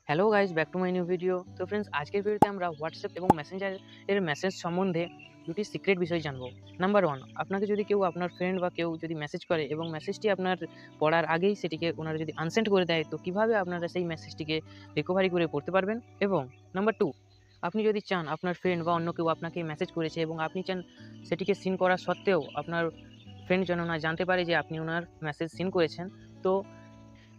Hello guys, back to my new video. তো friends, আজকের ভিডিওতে আমরা হোয়াটসঅ্যাপ এবং মেসেঞ্জার এর মেসেজ সম্বন্ধে দুটি সিক্রেট বিষয় জানবো। নাম্বার ওয়ান, আপনাকে যদি কেউ আপনার ফ্রেন্ড বা কেউ যদি মেসেজ করে এবং মেসেজটি আপনার পড়ার আগেই সেটিকে ওনারা যদি আনসেন্ড করে দেয়, তো কীভাবে আপনারা সেই মেসেজটিকে রিকভারি করে পড়তে পারবেন। এবং নাম্বার টু, আপনি যদি চান আপনার ফ্রেন্ড বা অন্য কেউ আপনাকে মেসেজ করেছে এবং আপনি চান সেটিকে সিন করা সত্ত্বেও আপনার ফ্রেন্ড যেন না জানতে পারে যে আপনি ওনার মেসেজ সিন করেছেন, তো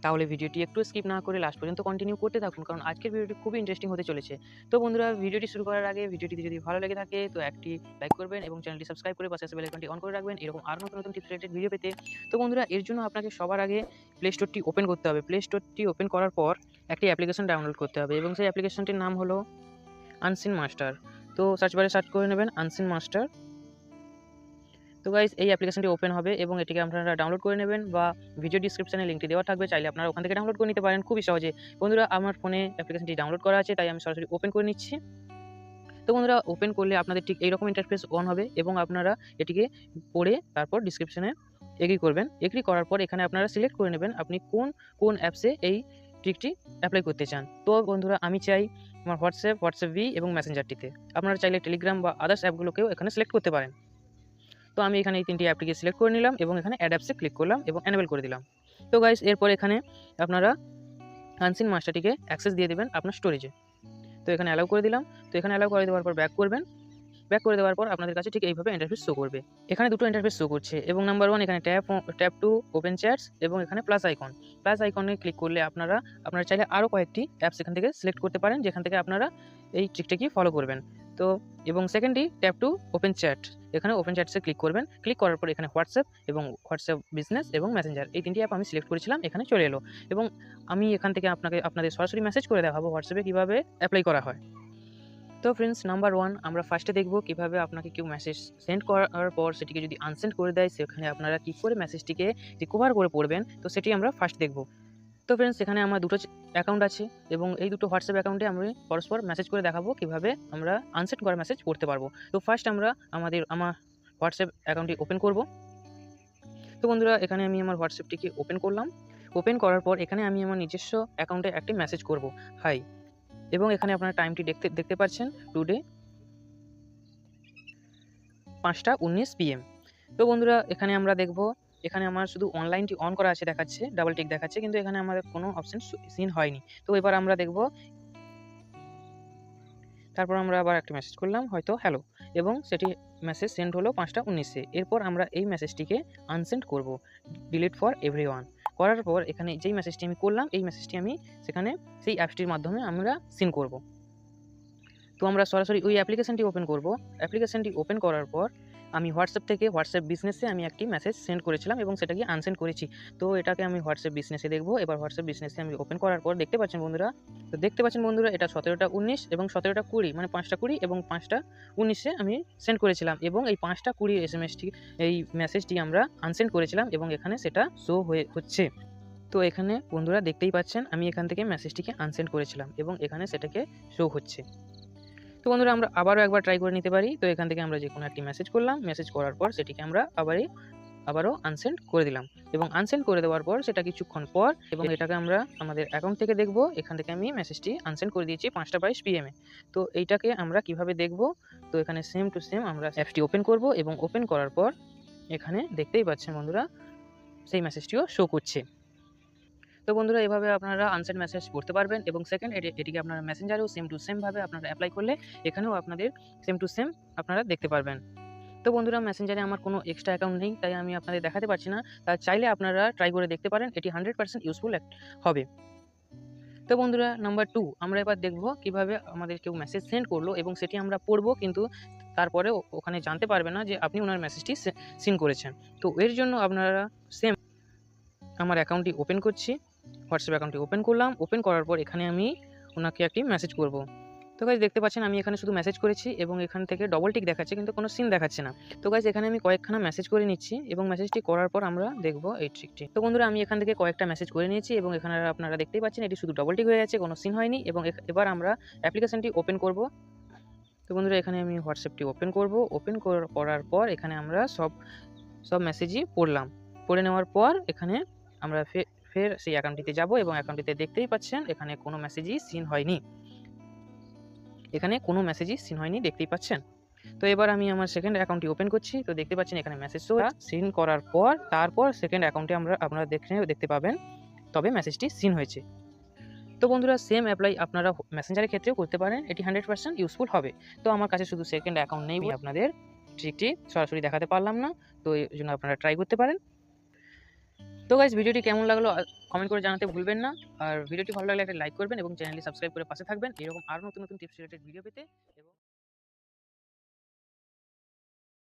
তাহলে ভিডিওটি একটু স্কিপ না করে লাস্ট পর্যন্ত কন্টিনিউ করতে থাকুন, কারণ আজকের ভিডিওটি খুবই ইন্টারেস্টিং হতে চলেছে। তো বন্ধুরা, ভিডিওটি শুরু করার আগে ভিডিওটি যদি ভালো লেগে থাকে তো একটি লাইক করবেন এবং চ্যানেলটি সাবস্ক্রাইব করে পাশে আসা বেল আইকনটি অন করে রাখবেন এরকম আরও নতুন নতুন টিপস রিলেটেড ভিডিও পেতে। তো বন্ধুরা, এর জন্য আপনাকে সবার আগে প্লে স্টোরটি ওপেন করতে হবে। প্লে স্টোরটি ওপেন করার পর একটি অ্যাপ্লিকেশন ডাউনলোড করতে হবে এবং সেই অ্যাপ্লিকেশনটির নাম হলো আনসিন মাস্টার। তো সার্চ বারে সার্চ করে নেবেন আনসিন মাস্টার। তো গাইস, এই অ্যাপ্লিকেশনটি ওপেন হবে এবং এটিকে আপনারা ডাউনলোড করে নেবেন, বা ভিডিও ডিসক্রিপশনে লিঙ্কটি দেওয়া থাকবে, চাইলে আপনারা ওখান থেকে ডাউনলোড করে নিতে পারেন খুবই সহজে। বন্ধুরা, আমার ফোনে অ্যাপ্লিকেশনটি ডাউনলোড করা আছে, তাই আমি সরাসরি ওপেন করে নিচ্ছি। তো বন্ধুরা, ওপেন করলে আপনাদের ঠিক এইরকম ইন্টারফেস অন হবে এবং আপনারা এটিকে পড়ে তারপর ডিসক্রিপশনে এগ্রি করবেন। এগ্রি করার পর এখানে আপনারা সিলেক্ট করে নেবেন আপনি কোন অ্যাপসে এই ট্রিকটি অ্যাপ্লাই করতে চান। তো বন্ধুরা, আমি চাই আমার হোয়াটসঅ্যাপ ভি এবং মেসেঞ্জারটিতে। আপনারা চাইলে টেলিগ্রাম বা আদার্স অ্যাপগুলোকেও এখানে সিলেক্ট করতে পারেন। তো আমি এখানে এই তিনটি অ্যাপটিকে সিলেক্ট করে নিলাম এবং এখানে অ্যাড অ্যাপসে ক্লিক করলাম এবং এনেবল করে দিলাম। তো গাইস, এরপর এখানে আপনারা আনসিন মাস্টারটিকে অ্যাক্সেস দিয়ে দেবেন আপনার স্টোরেজে। তো এখানে অ্যালাউ করে দিলাম। তো এখানে অ্যালাউ করে দেওয়ার পর ব্যাক করবেন। ব্যাক করে দেওয়ার পর আপনাদের কাছে ঠিক এইভাবে ইন্টারফেস শো করবে। এখানে দুটো ইন্টারফেস শো করছে এবং নাম্বার ওয়ান, এখানে ট্যাপ টু ওপেন চ্যাটস এবং এখানে প্লাস আইকনে ক্লিক করলে আপনারা চাইলে আরও কয়েকটি অ্যাপস এখান থেকে সিলেক্ট করতে পারেন, যেখান থেকে আপনারা এই ট্রিকটাকে ফলো করবেন। তো এবং secondly tap to open chat, এখানে ওপেন চ্যাটসে ক্লিক করবেন। ক্লিক করার পর এখানে হোয়াটসঅ্যাপ বিজনেস এবং মেসেঞ্জার, এই তিনটি অ্যাপ আমি সিলেক্ট করেছিলাম, এখানে চলে এলো এবং আমি এখান থেকে আপনাদের সরাসরি মেসেজ করে দেখাবো হোয়াটসঅ্যাপে কীভাবে অ্যাপ্লাই করা হয়। তো ফ্রেন্ডস, নাম্বার ওয়ান, আমরা ফার্স্টে দেখব কীভাবে আপনাকে কেউ মেসেজ সেন্ড করার পর সেটিকে যদি আনসেন্ড করে দেয়, সেখানে আপনারা কী করে মেসেজটিকে রিকভার করে পড়বেন, তো সেটি আমরা ফার্স্ট দেখব। তো ফ্রেন্ডস, এখানে আমার দুটো অ্যাকাউন্ট আছে এবং এই দুটো হোয়াটসঅ্যাপ অ্যাকাউন্টে আমি পরস্পর মেসেজ করে দেখাবো কীভাবে আমরা আনসেন্ড করা মেসেজ পড়তে পারবো। তো ফার্স্ট আমরা আমার হোয়াটসঅ্যাপ অ্যাকাউন্টটি ওপেন করব। তো বন্ধুরা, এখানে আমি আমার হোয়াটসঅ্যাপটিকে ওপেন করলাম। ওপেন করার পর এখানে আমি আমার নিজস্ব অ্যাকাউন্টে একটি মেসেজ করব, হাই। এবং এখানে আপনারা টাইমটি দেখতে পাচ্ছেন, টুডে 5টা 19 PM। তো বন্ধুরা, এখানে আমরা দেখব, এখানে আমার শুধু অনলাইনটি অন করা আছে দেখাচ্ছে, ডাবল টিক দেখাচ্ছে, কিন্তু এখানে আমাদের কোনো অপশন সিন হয়নি। তো এবার আমরা দেখব, তারপর আমরা আবার একটা মেসেজ করলাম, হয়তো হ্যালো, এবং সেটি মেসেজ সেন্ড হলো 5টা 19-এ। এরপর আমরা এই মেসেজটিকে আনসেন্ড করব, ডিলিট ফর এভরিওয়ান। করার পর এখানে যেই মেসেজটি আমি করলাম, এই মেসেজটি আমি সেখানে সেই অ্যাপসটির মাধ্যমে আমরা সিন করব। তো আমরা সরাসরি ওই অ্যাপ্লিকেশনটি ওপেন করব। অ্যাপ্লিকেশনটি ওপেন করার পর আমি হোয়াটসঅ্যাপ থেকে হোয়াটসঅ্যাপ বিজনেসে আমি একটি মেসেজ সেন্ড করেছিলাম এবং সেটাকে আনসেন্ড করেছি। তো এটাকে আমি হোয়াটসঅ্যাপ বিজনেসে দেখব। এবার হোয়াটসঅ্যাপ বিজনেসে আমি ওপেন করার পর দেখতে পাচ্ছেন বন্ধুরা, এটা 17টা 19 এবং 17টা 20, মানে 5টা 20 এবং 5টা 19-এ আমি সেন্ড করেছিলাম এবং এই 5টা 20 এসএমএসটি, এই মেসেজটি আমরা আনসেন্ড করেছিলাম এবং এখানে সেটা শো হচ্ছে। তো এখানে বন্ধুরা দেখতেই পাচ্ছেন, আমি এখান থেকে মেসেজটিকে আনসেন্ড করেছিলাম এবং এখানে সেটাকে শো হচ্ছে। তো বন্ধুরা, আমরা আবারও একবার ট্রাই করে নিতে পারি। তো এখান থেকে আমরা যে কোনো একটি মেসেজ করলাম, মেসেজ করার পর সেটিকে আমরা আবারও আনসেন্ড করে দিলাম এবং আনসেন্ড করে দেওয়ার পর সেটা কিছুক্ষণ পর, এবং এটাকে আমরা আমাদের অ্যাকাউন্ট থেকে দেখব। এখান থেকে আমি মেসেজটি আনসেন্ড করে দিয়েছি 5টা 22 PM-এ। তো এইটাকে আমরা কিভাবে দেখব, তো এখানে সেম টু সেম আমরা অ্যাপটি ওপেন করব এবং ওপেন করার পর এখানে দেখতেই পাচ্ছেন বন্ধুরা, সেই মেসেজটিও শো করছে। তো বন্ধুরা, এভাবে আপনারা আনসেন্ড মেসেজ পড়তে পারবেন এবং সেকেন্ড, এটিকে আপনারা মেসেঞ্জারেও সেম টু সেম ভাবে আপনারা অ্যাপ্লাই করলে এখানেও আপনাদের সেম টু সেম আপনারা দেখতে পারবেন। তো বন্ধুরা, মেসেঞ্জারে আমার কোনো এক্সট্রা অ্যাকাউন্ট নেই, তাই আমি আপনাদের দেখাতে পারছি না। তা চাইলে আপনারা ট্রাই করে দেখতে পারেন, এটি 100% ইউজফুল হবে। তো বন্ধুরা, নাম্বার 2, আমরা এবার দেখব কিভাবে আমাদের কেউ মেসেজ সেন্ড করলো এবং সেটি আমরা পড়বো, কিন্তু তারপরে ওখানে জানতে পারবে না যে আপনি ওনার মেসেজটি সিন করেছেন। তো এর জন্য আপনারা সেম আমার অ্যাকাউন্টটি ওপেন করছি, হোয়াটসঅ্যাপ অ্যাকাউন্টটি ওপেন করলাম। ওপেন করার পর এখানে আমি ওনাকে একটি মেসেজ করব। তো গাইজ দেখতে পাচ্ছেন, আমি এখানে শুধু মেসেজ করেছি এবং এখান থেকে ডবল টিক দেখাচ্ছে, কিন্তু কোনো সিন দেখাচ্ছে না। তো গাইজ এখানে আমি কয়েকখানা মেসেজ করে নিচ্ছি এবং মেসেজটি করার পর আমরা দেখব এই ট্রিকটি। তো বন্ধুরা, আমি এখান থেকে কয়েকটা মেসেজ করে নিয়েছি এবং এখানে আপনারা দেখতেই পাচ্ছেন এটি শুধু ডবল টিক হয়ে গেছে, কোনো সিন হয়নি। এবং এবার আমরা অ্যাপ্লিকেশনটি ওপেন করব। তো বন্ধুরা, এখানে আমি হোয়াটসঅ্যাপটি ওপেন করব। ওপেন করার পর এখানে আমরা সব মেসেজই পড়লাম। পড়ে নেওয়ার পর এখানে আমরা ফের সেই অ্যাকাউন্টটিতে যাব এবং অ্যাকাউন্টটিতে দেখতেই পাচ্ছেন এখানে কোনো মেসেজই সিন হয়নি, দেখতেই পাচ্ছেন। তো এবার আমি আমার সেকেন্ড অ্যাকাউন্টটি ওপেন করছি। তো দেখতে পাচ্ছেন এখানে মেসেজ শো সিন করার পর তারপর সেকেন্ড অ্যাকাউন্টে আপনারা দেখতে পাবেন, তবে মেসেজটি সিন হয়েছে। তো বন্ধুরা সেম অ্যাপ্লাই আপনারা মেসেঞ্জারের ক্ষেত্রেও করতে পারেন, এটি 100% ইউজফুল হবে। তো আমার কাছে শুধু সেকেন্ড অ্যাকাউন্ট নেই, আপনাদের ট্রিকটি সরাসরি দেখাতে পারলাম না, তো এই জন্য আপনারা ট্রাই করতে পারেন। তো গাইস ভিডিওটি কেমন লাগলো কমেন্ট করে জানাতে ভুলবেন না, আর ভিডিওটি ভালো লাগলে একটা লাইক করবেন এবং চ্যানেলটি সাবস্ক্রাইব করে পাশে থাকবেন এরকম আরও নতুন নতুন টিপস রিলেটেড ভিডিও পেতে।